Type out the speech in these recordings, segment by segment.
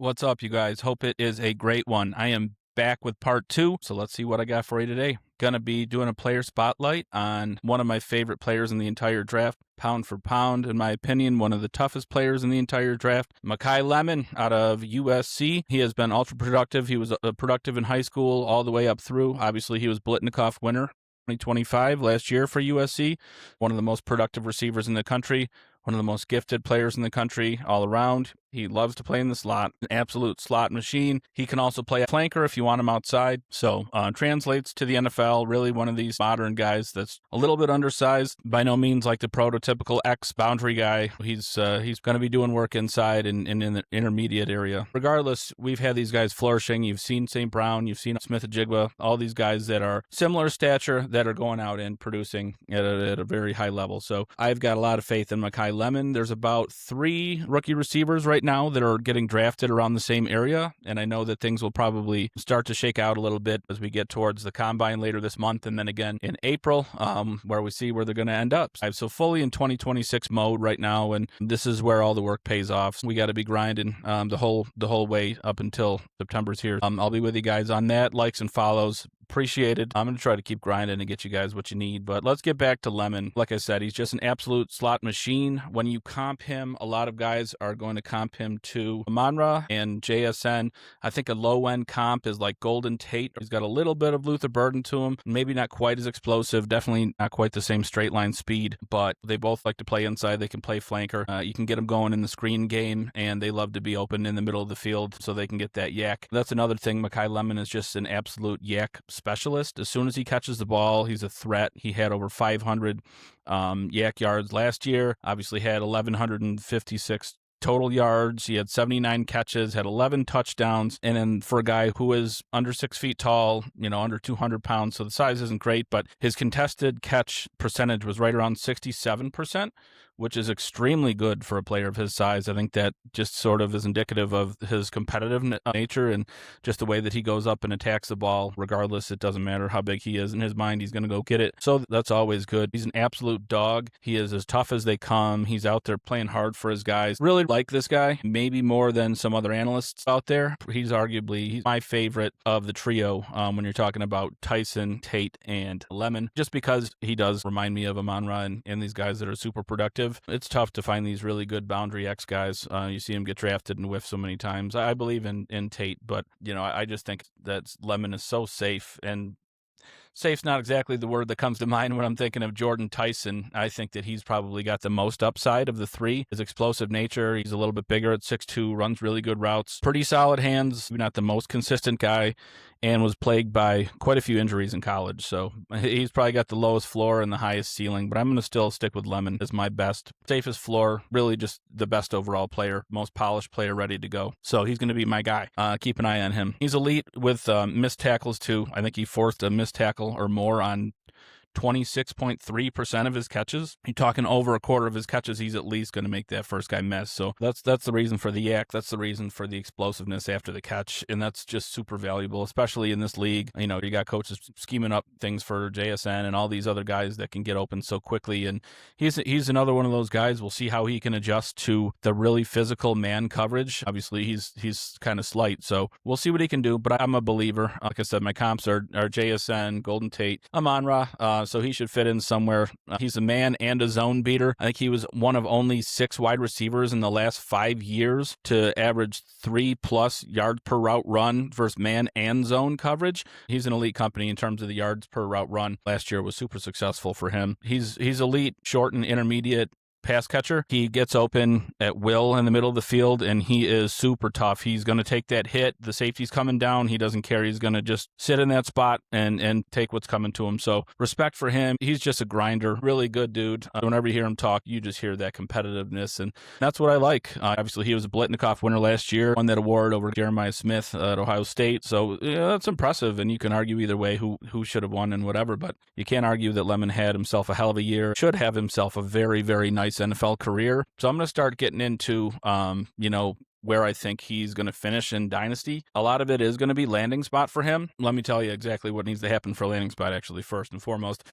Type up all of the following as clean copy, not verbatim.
What's up, you guys? Hope it is a great one. I am back with part two, so let's see what I got for you today. Gonna be doing a player spotlight on one of my favorite players in the entire draft, pound for pound, in my opinion, one of the toughest players in the entire draft, Makai Lemon out of USC. He has been ultra productive. He was productive in high school all the way up through. Obviously, he was Blitnikoff winner 2025 last year for USC, one of the most productive receivers in the country, one of the most gifted players in the country all around. He loves to play in the slot, an absolute slot machine. He can also play a flanker if you want him outside. So translates to the NFL, really one of these modern guys that's a little bit undersized, by no means like the prototypical X-boundary guy. He's going to be doing work inside and in the intermediate area. Regardless, we've had these guys flourishing. You've seen St. Brown, you've seen Smith-Ajigba, all these guys that are similar stature that are going out and producing at a very high level. So I've got a lot of faith in Makai Lemon. There's about 3 rookie receivers right now that are getting drafted around the same area, and I know that things will probably start to shake out a little bit as we get towards the combine later this month and then again in April, where we see where they're going to end up. I'm so fully in 2026 mode right now, and this is where all the work pays off. We got to be grinding the whole way up until September's here. I'll be with you guys on that. Likes and follows appreciated. I'm going to try to keep grinding and get you guys what you need, but let's get back to Lemon. Like I said, he's just an absolute slot machine. When you comp him, a lot of guys are going to comp him to Monra and JSN. I think a low-end comp is like Golden Tate. He's got a little bit of Luther Burden to him, maybe not quite as explosive, definitely not quite the same straight line speed, but they both like to play inside. They can play flanker. You can get them going in the screen game, and they love to be open in the middle of the field so they can get that yak. That's another thing. Makai Lemon is just an absolute yak specialist. As soon as he catches the ball, he's a threat. He had over 500 yak yards last year. Obviously had 1,156 total yards. He had 79 catches, had 11 touchdowns. And then for a guy who is under 6 feet tall, under 200 pounds, so the size isn't great, but his contested catch percentage was right around 67%, which is extremely good for a player of his size. I think that just sort of is indicative of his competitive nature and just the way that he goes up and attacks the ball. Regardless, it doesn't matter how big he is. In his mind, he's going to go get it. So that's always good. He's an absolute dog. He is as tough as they come. He's out there playing hard for his guys. Really like this guy, maybe more than some other analysts out there. He's my favorite of the trio when you're talking about Tyson, Tate, and Lemon, just because he does remind me of Amon-Ra and these guys that are super productive. It's tough to find these really good boundary X guys. You see him get drafted and whiff so many times. I believe in Tate, but I just think that Lemon is so safe, and safe's not exactly the word that comes to mind when I'm thinking of Jordan Tyson. I think that he's probably got the most upside of the 3. His explosive nature, he's a little bit bigger at 6'2", runs really good routes, pretty solid hands, not the most consistent guy, and was plagued by quite a few injuries in college. So he's probably got the lowest floor and the highest ceiling, but I'm going to still stick with Lemon as my best. Safest floor, really just the best overall player, most polished player ready to go. So he's going to be my guy. Keep an eye on him. He's elite with missed tackles too. I think he forced a missed tackle or more on 26.3% of his catches. You're talking over a quarter of his catches, he's at least going to make that first guy miss. So that's the reason for the yak. That's the reason for the explosiveness after the catch. And that's just super valuable, especially in this league. You got coaches scheming up things for JSN and all these other guys that can get open so quickly. And he's another one of those guys. We'll see how he can adjust to the really physical man coverage. Obviously, he's kind of slight, so we'll see what he can do. But I'm a believer. Like I said, my comps are JSN, Golden Tate, Amon-Ra. So he should fit in somewhere. He's a man and a zone beater. I think he was one of only 6 wide receivers in the last 5 years to average 3+ yards per route run versus man and zone coverage. He's an elite company in terms of the yards per route run. Last year was super successful for him. He's elite, short and intermediate pass catcher. He gets open at will in the middle of the field, and he is super tough. He's going to take that hit. The safety's coming down. He doesn't care. He's going to just sit in that spot and take what's coming to him. So respect for him. He's just a grinder. Really good dude. Whenever you hear him talk, you just hear that competitiveness, and that's what I like. Obviously, he was a Blitnikoff winner last year, won that award over Jeremiah Smith at Ohio State. So that's impressive, and you can argue either way who should have won and whatever, but you can't argue that Lemon had himself a hell of a year. Should have himself a very, very nice NFL career. So I'm going to start getting into, where I think he's going to finish in Dynasty. A lot of it is going to be landing spot for him. Let me tell you exactly what needs to happen for landing spot, actually, first and foremost.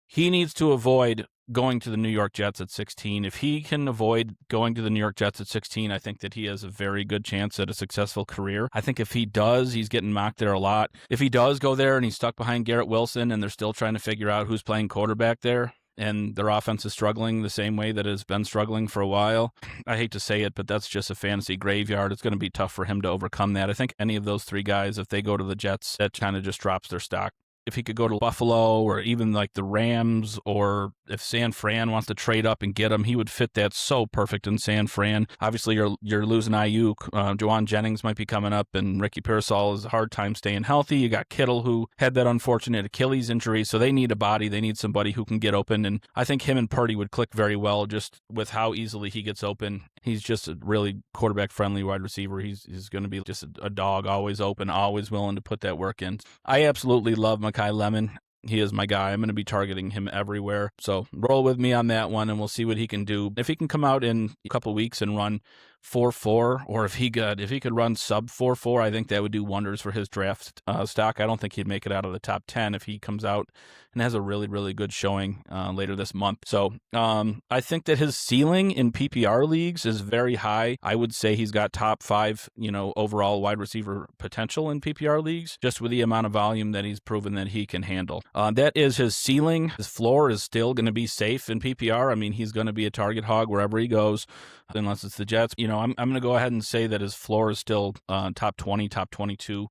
He needs to avoid going to the New York Jets at 16. If he can avoid going to the New York Jets at 16, I think that he has a very good chance at a successful career. I think if he does, he's getting mocked there a lot. If he does go there and he's stuck behind Garrett Wilson and they're still trying to figure out who's playing quarterback there, and their offense is struggling the same way that it has been struggling for a while, I hate to say it, but that's just a fantasy graveyard. It's going to be tough for him to overcome that. I think any of those three guys, if they go to the Jets, that kind of just drops their stock. If he could go to Buffalo or even like the Rams, or if San Fran wants to trade up and get him, he would fit that so perfect in San Fran. Obviously, you're losing Ayuk. Juwan Jennings might be coming up, and Ricky Pearsall has a hard time staying healthy. You got Kittle, who had that unfortunate Achilles injury, so they need a body. They need somebody who can get open, and I think him and Purdy would click very well just with how easily he gets open. He's just a really quarterback-friendly wide receiver. He's going to be just a dog, always open, always willing to put that work in. I absolutely love Makai Lemon. He is my guy. I'm going to be targeting him everywhere. So roll with me on that one, and we'll see what he can do. If he can come out in a couple of weeks and run 4.4, or if he could run sub 4.4, I think that would do wonders for his draft stock. I don't think he'd make it out of the top 10 if he comes out and has a really, really good showing later this month. So I think that his ceiling in PPR leagues is very high. I would say he's got top 5, overall wide receiver potential in PPR leagues, just with the amount of volume that he's proven that he can handle. That is his ceiling. His floor is still going to be safe in PPR. I mean, he's going to be a target hog wherever he goes, unless it's the Jets. I'm going to go ahead and say that his floor is still top 20, top 22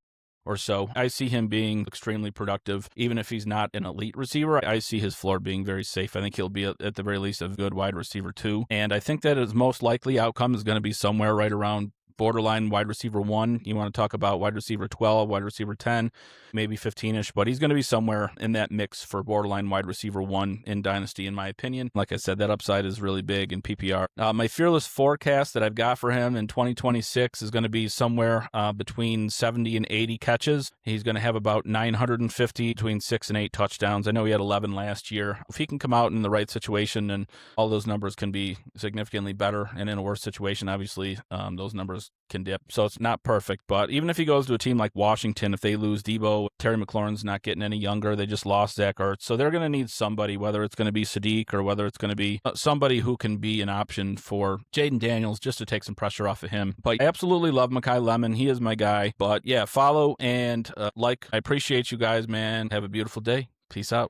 or so. I see him being extremely productive, even if he's not an elite receiver. I see his floor being very safe. I think he'll be, at the very least, a good wide receiver too. And I think that his most likely outcome is going to be somewhere right around borderline wide receiver 1. You want to talk about wide receiver 12, wide receiver 10, maybe 15-ish, but he's going to be somewhere in that mix for borderline wide receiver 1 in Dynasty, in my opinion. Like I said, that upside is really big in PPR. My fearless forecast that I've got for him in 2026 is going to be somewhere between 70 and 80 catches. He's going to have about 950, between 6 and 8 touchdowns. I know he had 11 last year. If he can come out in the right situation, and all those numbers can be significantly better, and in a worse situation, obviously, those numbers can dip. So it's not perfect, but even if he goes to a team like Washington, if they lose Debo, Terry McLaurin's not getting any younger. They just lost Zach Ertz. So they're going to need somebody, whether it's going to be Sadiq or whether it's going to be somebody who can be an option for Jaden Daniels, just to take some pressure off of him. But I absolutely love Makai Lemon. He is my guy. But yeah, follow and like. I appreciate you guys, man. Have a beautiful day. Peace out.